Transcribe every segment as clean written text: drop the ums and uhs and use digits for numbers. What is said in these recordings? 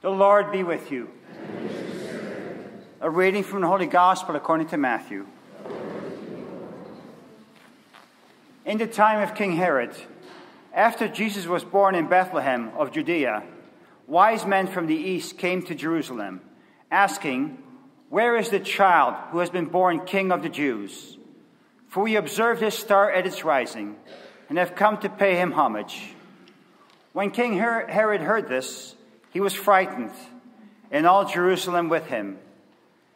The Lord be with you. A reading from the Holy Gospel according to Matthew. In the time of King Herod, after Jesus was born in Bethlehem of Judea, wise men from the east came to Jerusalem, asking, "Where is the child who has been born King of the Jews? For we observed his star at its rising, and have come to pay him homage." When King Herod heard this, he was frightened, and all Jerusalem with him.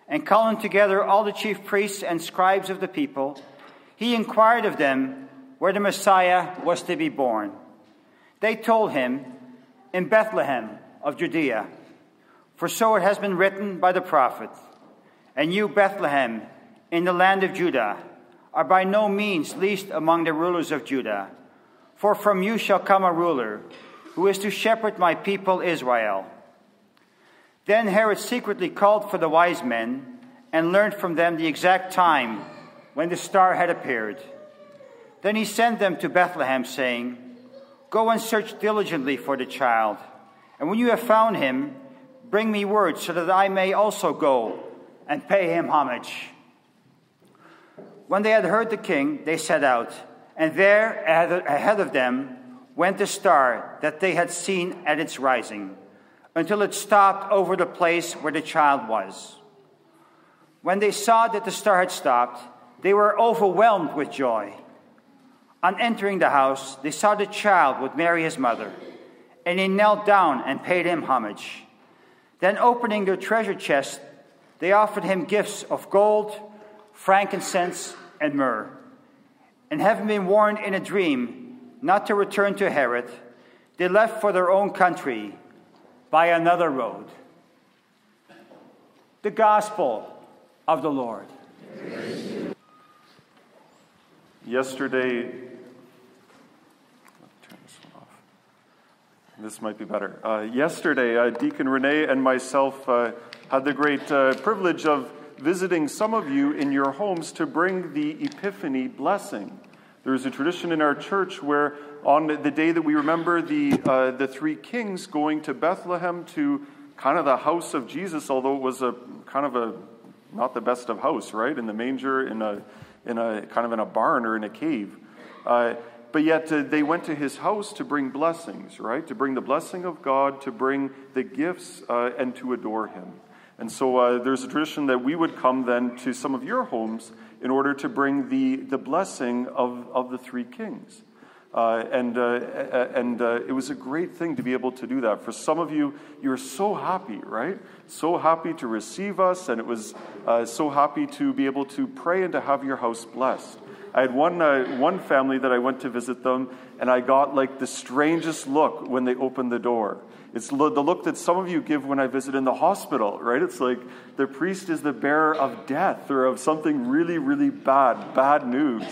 And calling together all the chief priests and scribes of the people, he inquired of them where the Messiah was to be born. They told him, "In Bethlehem of Judea, for so it has been written by the prophet, 'And you, Bethlehem, in the land of Judah, are by no means least among the rulers of Judah, for from you shall come a ruler, who is to shepherd my people Israel.'" Then Herod secretly called for the wise men and learned from them the exact time when the star had appeared. Then he sent them to Bethlehem, saying, "Go and search diligently for the child, and when you have found him, bring me word so that I may also go and pay him homage." When they had heard the king, they set out, and there ahead of them went the star that they had seen at its rising, until it stopped over the place where the child was. When they saw that the star had stopped, they were overwhelmed with joy. On entering the house, they saw the child with Mary his mother, and they knelt down and paid him homage. Then opening their treasure chest, they offered him gifts of gold, frankincense, and myrrh. And having been warned in a dream not to return to Herod, they left for their own country by another road. The Gospel of the Lord. Yesterday, turn this one off. This might be better. Yesterday, Deacon Renee and myself had the great privilege of visiting some of you in your homes to bring the Epiphany blessing. There is a tradition in our church where on the day that we remember the three kings going to Bethlehem to kind of the house of Jesus, although it was a kind of a not the best of house, right? In the manger, in a kind of in a barn or in a cave. But yet they went to his house to bring blessings, right? To bring the blessing of God, to bring the gifts, and to adore him. And so there's a tradition that we would come then to some of your homes in order to bring the blessing of the three kings. And it was a great thing to be able to do that. For some of you, you're so happy, right? So happy to receive us, and it was so happy to be able to pray and to have your house blessed. I had one family that I went to visit them, and I got like the strangest look when they opened the door. It's the look that some of you give when I visit in the hospital, right? It's like the priest is the bearer of death or of something really, really bad news.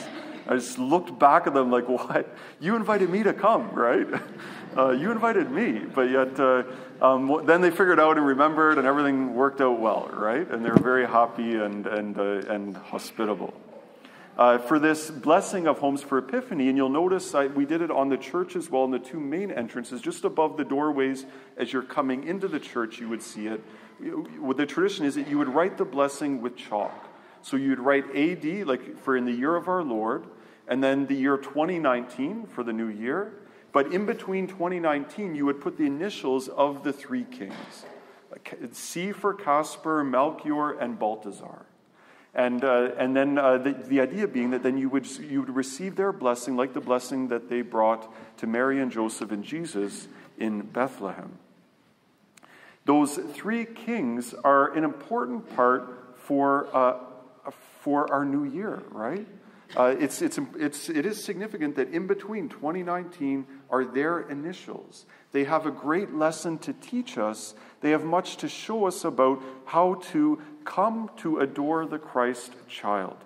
I just looked back at them like, what? You invited me to come, right? You invited me. But yet, then they figured out and remembered, and everything worked out well, right? And they were very happy and hospitable. For this blessing of Homes for Epiphany, and you'll notice we did it on the church as well, in the two main entrances, just above the doorways as you're coming into the church, you would see it. What the tradition is that you would write the blessing with chalk. So you'd write AD, like for in the year of our Lord, and then the year 2019 for the new year. But in between 2019, you would put the initials of the three kings. C for Caspar, Melchior, and Balthazar. And then the idea being that then you would receive their blessing like the blessing that they brought to Mary and Joseph and Jesus in Bethlehem. Those three kings are an important part for our new year, right? It is significant that in between 2019 are their initials. They have a great lesson to teach us. They have much to show us about how to come to adore the Christ child.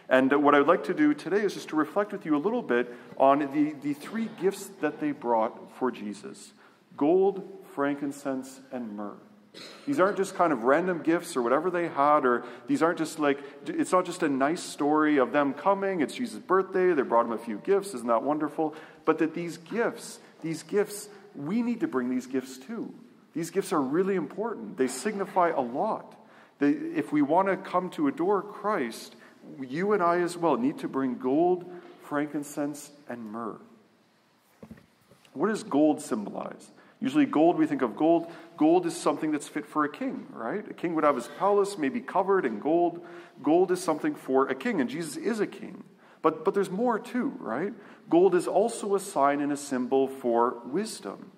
And what I'd like to do today is just to reflect with you a little bit on the three gifts that they brought for Jesus: gold, frankincense, and myrrh. These aren't just kind of random gifts or whatever they had, or these aren't just like, it's not just a nice story of them coming, it's Jesus' birthday, they brought him a few gifts, isn't that wonderful? But that these gifts, we need to bring these gifts too. These gifts are really important. They signify a lot. If we want to come to adore Christ, you and I as well need to bring gold, frankincense, and myrrh. What does gold symbolize? Usually gold, we think of gold. Gold is something that's fit for a king, right? A king would have his palace maybe covered in gold. Gold is something for a king, and Jesus is a king. But there's more too, right? Gold is also a sign and a symbol for wisdom,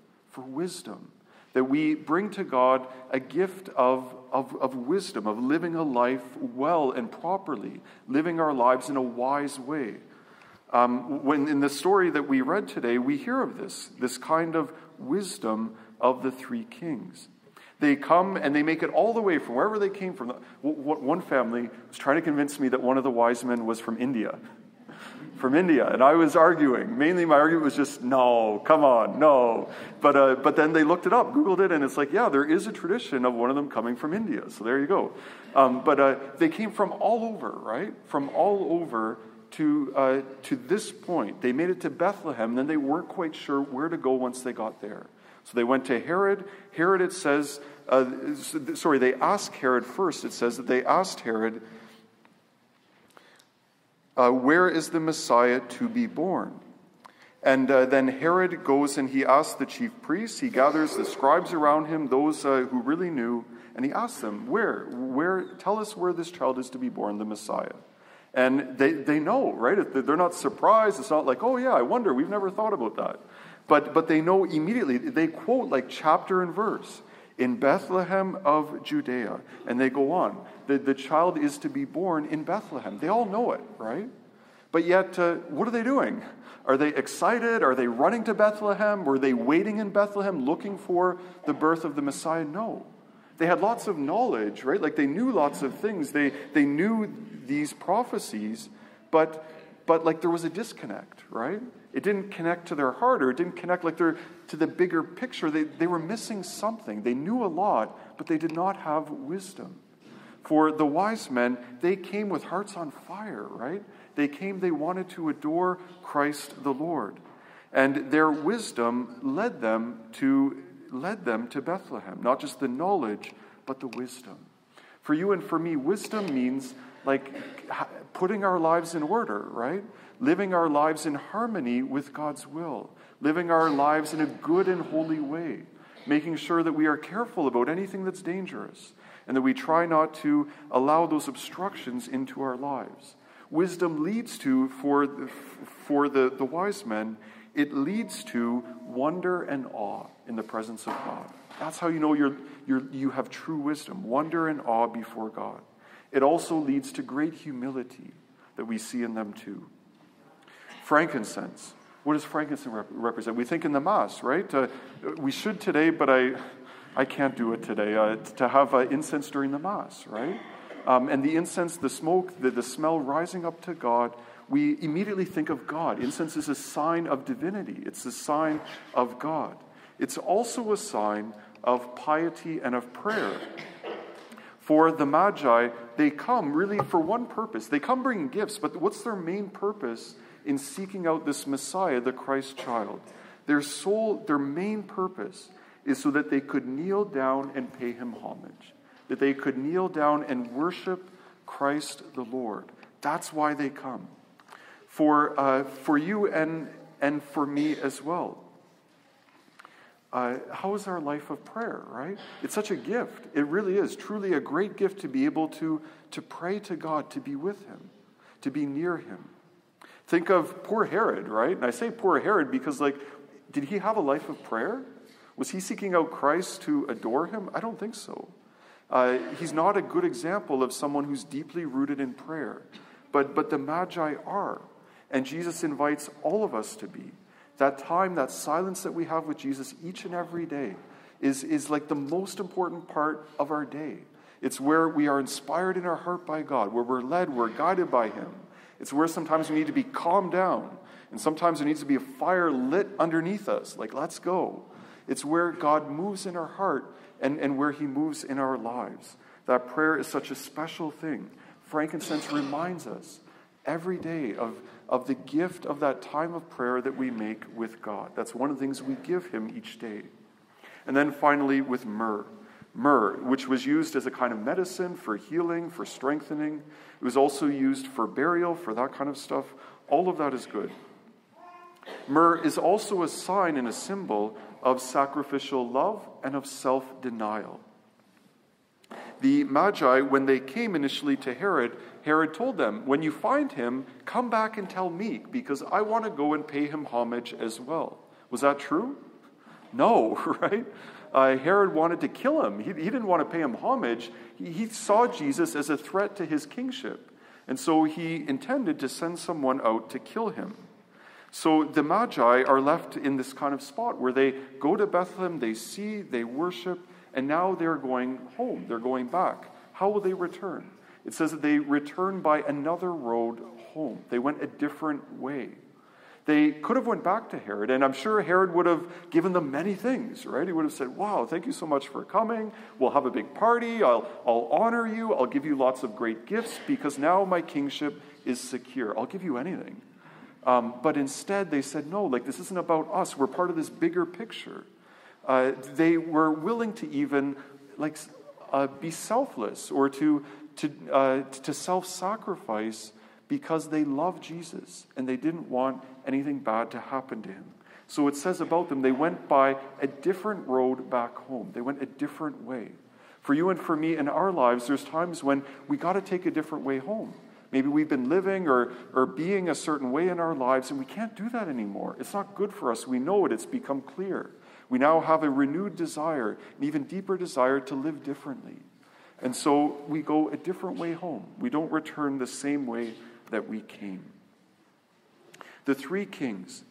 that we bring to God a gift of wisdom, of living a life well and properly, living our lives in a wise way. When in the story that we read today, we hear of this kind of wisdom of the three kings. They come and they make it all the way from wherever they came from. One family was trying to convince me that one of the wise men was from India. And I was arguing. Mainly my argument was just, no, come on, no. But then they looked it up, Googled it, and it's like, yeah, there is a tradition of one of them coming from India. So there you go. But they came from all over, right? From all over to this point. They made it to Bethlehem, and then they weren't quite sure where to go once they got there. So they went to Herod. Herod, it says, they asked Herod first. It says that they asked Herod, where is the Messiah to be born? And then Herod goes and he asks the chief priests. He gathers the scribes around him, those who really knew, and he asks them, where? Tell us where this child is to be born, the Messiah. And they know, right? They're not surprised. It's not like, oh yeah, I wonder. We've never thought about that. But they know immediately. They quote like chapter and verse. In Bethlehem of Judea. And they go on. The child is to be born in Bethlehem. They all know it, right? But yet, what are they doing? Are they excited? Are they running to Bethlehem? Were they waiting in Bethlehem looking for the birth of the Messiah? No. They had lots of knowledge, right? Like they knew lots of things. They knew these prophecies, but like there was a disconnect, right? It didn't connect to their heart, or it didn't connect like to the bigger picture. They were missing something. They knew a lot, but they did not have wisdom. For the wise men, they came with hearts on fire, right? They wanted to adore Christ the Lord. And their wisdom led them to Bethlehem. Not just the knowledge, but the wisdom. For you and for me, wisdom means like putting our lives in order, right? Living our lives in harmony with God's will. Living our lives in a good and holy way. Making sure that we are careful about anything that's dangerous. And that we try not to allow those obstructions into our lives. Wisdom leads to, for the wise men, it leads to wonder and awe in the presence of God. That's how you know you have true wisdom. Wonder and awe before God. It also leads to great humility that we see in them too. Frankincense. What does frankincense represent? We think in the Mass, right? We should today, but I can't do it today, to have incense during the Mass, right? And the incense, the smoke, the smell rising up to God, we immediately think of God. Incense is a sign of divinity. It's a sign of God. It's also a sign of piety and of prayer. For the Magi, they come really for one purpose. They come bringing gifts, but what's their main purpose in seeking out this Messiah, the Christ child? Their main purpose is so that they could kneel down and pay him homage. That they could kneel down and worship Christ the Lord. That's why they come. For you and for me as well. How is our life of prayer, right? It's such a gift. It really is truly a great gift to be able to pray to God, to be with him, to be near him. Think of poor Herod, right? And I say poor Herod because, did he have a life of prayer? Was he seeking out Christ to adore him? I don't think so. He's not a good example of someone who's deeply rooted in prayer. But the Magi are. And Jesus invites all of us to be. That time, that silence that we have with Jesus each and every day is like the most important part of our day. It's where we are inspired in our heart by God, where we're led, we're guided by him. It's where sometimes we need to be calmed down. And sometimes there needs to be a fire lit underneath us. Let's go. It's where God moves in our heart and where he moves in our lives. That prayer is such a special thing. Frankincense reminds us every day of the gift of that time of prayer that we make with God. That's one of the things we give him each day. And then finally with myrrh. Myrrh, which was used as a kind of medicine for healing, for strengthening. It was also used for burial, for that kind of stuff. All of that is good. Myrrh is also a sign and a symbol of sacrificial love and of self-denial. The Magi, when they came initially to Herod, Herod told them, when you find him, come back and tell me, because I want to go and pay him homage as well. Was that true? No, right? Herod wanted to kill him. He didn't want to pay him homage. He saw Jesus as a threat to his kingship. And so he intended to send someone out to kill him. So the Magi are left in this kind of spot where they go to Bethlehem, they see, they worship, and now they're going home. They're going back. How will they return? It says that they return by another road home. They went a different way. They could have went back to Herod, and I'm sure Herod would have given them many things, right? He would have said, wow, thank you so much for coming. We'll have a big party. I'll honor you. I'll give you lots of great gifts because now my kingship is secure. I'll give you anything. But instead they said, no, this isn't about us. We're part of this bigger picture. They were willing to even be selfless or to self-sacrifice because they love Jesus and they didn't want anything bad to happen to him. So it says about them, they went by a different road back home. They went a different way. For you and for me in our lives, there's times when we got to take a different way home. Maybe we've been living or being a certain way in our lives and we can't do that anymore. It's not good for us. We know it. It's become clear. We now have a renewed desire, an even deeper desire to live differently. And so we go a different way home. We don't return the same way that we came. The three kings,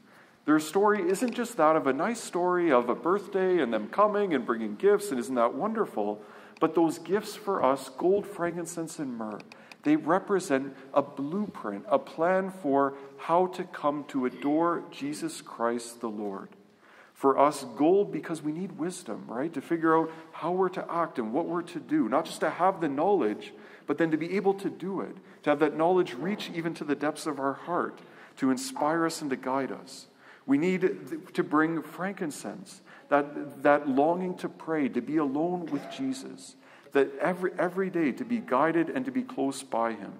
their story isn't just that of a nice story of a birthday and them coming and bringing gifts, and isn't that wonderful? But those gifts for us, gold, frankincense, and myrrh, they represent a blueprint, a plan for how to come to adore Jesus Christ the Lord. For us, gold, because we need wisdom, right? To figure out how we're to act and what we're to do. Not just to have the knowledge, but then to be able to do it. To have that knowledge reach even to the depths of our heart, to inspire us and to guide us. We need to bring frankincense, that longing to pray, to be alone with Jesus. That every day to be guided and to be close by him.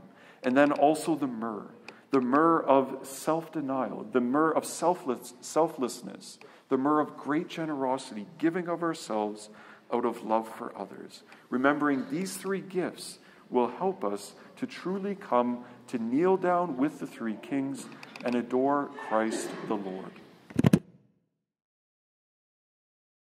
And then also the myrrh of self-denial, the myrrh of selflessness, the myrrh of great generosity, giving of ourselves out of love for others. Remembering these three gifts will help us to truly come to kneel down with the three kings and adore Christ the Lord.